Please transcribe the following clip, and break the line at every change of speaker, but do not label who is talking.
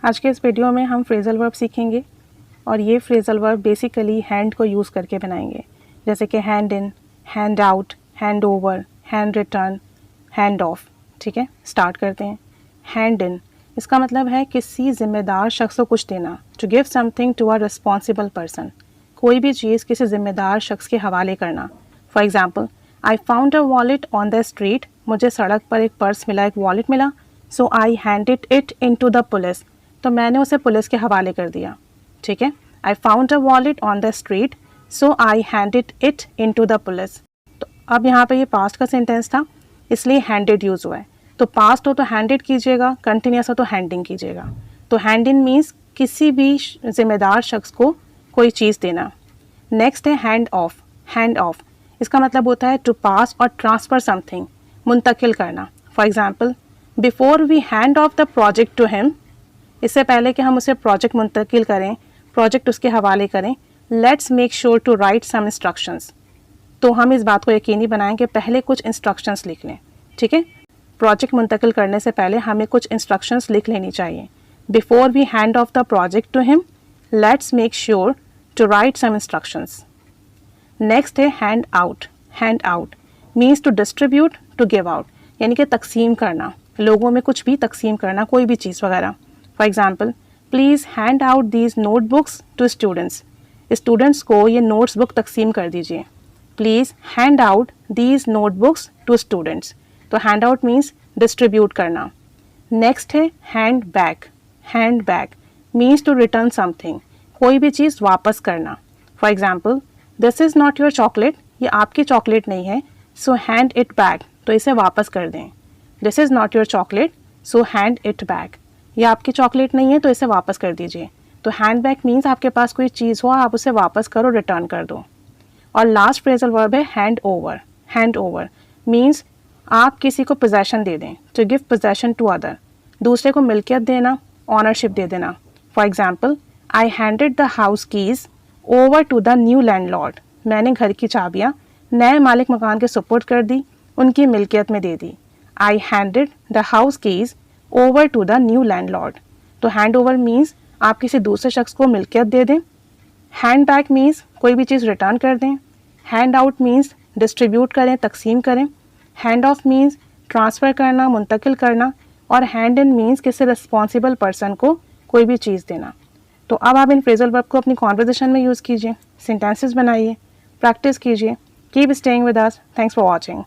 आज के इस वीडियो में हम फ्रेजल वर्ब सीखेंगे और ये फ्रेजल वर्ब बेसिकली हैंड को यूज़ करके बनाएंगे, जैसे कि hand in, hand out, hand over, hand return, hand of. ठीक है, स्टार्ट करते हैं। हैंड इन, इसका मतलब है किसी ज़िम्मेदार शख्स को कुछ देना, to give something to a responsible person. कोई भी चीज़ किसी ज़िम्मेदार शख्स के हवाले करना। For example, I found a wallet on the street, मुझे सड़क पर एक पर्स मिला, एक वॉलेट मिला। So I handed it in to the police, तो मैंने उसे पुलिस के हवाले कर दिया। ठीक है, I found a wallet on the street, so I handed it in to the police. तो अब यहाँ पे ये पास्ट का सेंटेंस था, इसलिए हैंडेड यूज़ हुआ है। तो पास्ट हो तो हैंडेड कीजिएगा, कंटिन्यूस हो तो हैंडिंग कीजिएगा। तो हैंड इन मीन्स किसी भी ज़िम्मेदार शख्स को कोई चीज़ देना। नेक्स्ट है हैंड ऑफ। हैंड ऑफ, इसका मतलब होता है टू पास और ट्रांसफ़र समथिंग, मुंतकिल करना। For example, before we hand off the project to him, इससे पहले कि हम उसे प्रोजेक्ट मुंतकिल करें, प्रोजेक्ट उसके हवाले करें, let's make sure to write some instructions, तो हम इस बात को यकीनी बनाएं कि पहले कुछ इंस्ट्रक्शंस लिख लें। ठीक है, प्रोजेक्ट मुंतकिल करने से पहले हमें कुछ इंस्ट्रक्शंस लिख लेनी चाहिए। Before we hand off the project to him, let's make sure to write some instructions. Next है hand out. Hand out means to distribute, to give out, यानी कि तकसीम करना, लोगों में कुछ भी तकसीम करना, कोई भी चीज़ वगैरह। For example, please hand out these notebooks to students, students को ये नोट्स बुक तकसीम कर दीजिए। Please hand out these notebooks to students, तो हैंड आउट मीन्स डिस्ट्रीब्यूट करना। नेक्स्ट है hand back. Hand back means to return something, कोई भी चीज़ वापस करना। For example, this is not your chocolate, ये आपकी चॉकलेट नहीं है, सो हैंड इट बैक, तो इसे वापस कर दें। This is not your chocolate, so hand it back, ये आपकी चॉकलेट नहीं है तो इसे वापस कर दीजिए। तो हैंड बैक मीन्स आपके पास कोई चीज़ हो, आप उसे वापस करो, रिटर्न कर दो। और लास्ट फ्रेजल वर्ब है hand over. Hand over means आप किसी को पोजेशन दे दें, to give possession to other, दूसरे को मिल्कियत देना, ऑनरशिप दे देना। For example, I handed the house keys over to the new landlord, मैंने घर की चाबियाँ नए मालिक मकान के सुपुर्द कर दी, उनकी मिल्कियत में दे दी। I handed the house keys over to the new landlord, तो हैंड ओवर मीन्स आप किसी दूसरे शख्स को मिल्कियत दे दें। हैंड बैक मीन्स कोई भी चीज़ रिटर्न कर दें। हैंड आउट मीन्स डिस्ट्रीब्यूट करें, तकसीम करें। हैंड ऑफ मीन्स ट्रांसफ़र करना, मुंतकिल करना। और हैंड इन मीन्स किसी रिस्पॉन्सिबल पर्सन को कोई भी चीज़ देना। तो अब आप इन फ्रेजल वर्ब को अपनी कॉन्वर्सेशन में यूज़ कीजिए, सेंटेंसेस बनाइए, प्रैक्टिस कीजिए। Keep staying with us. Thanks for watching.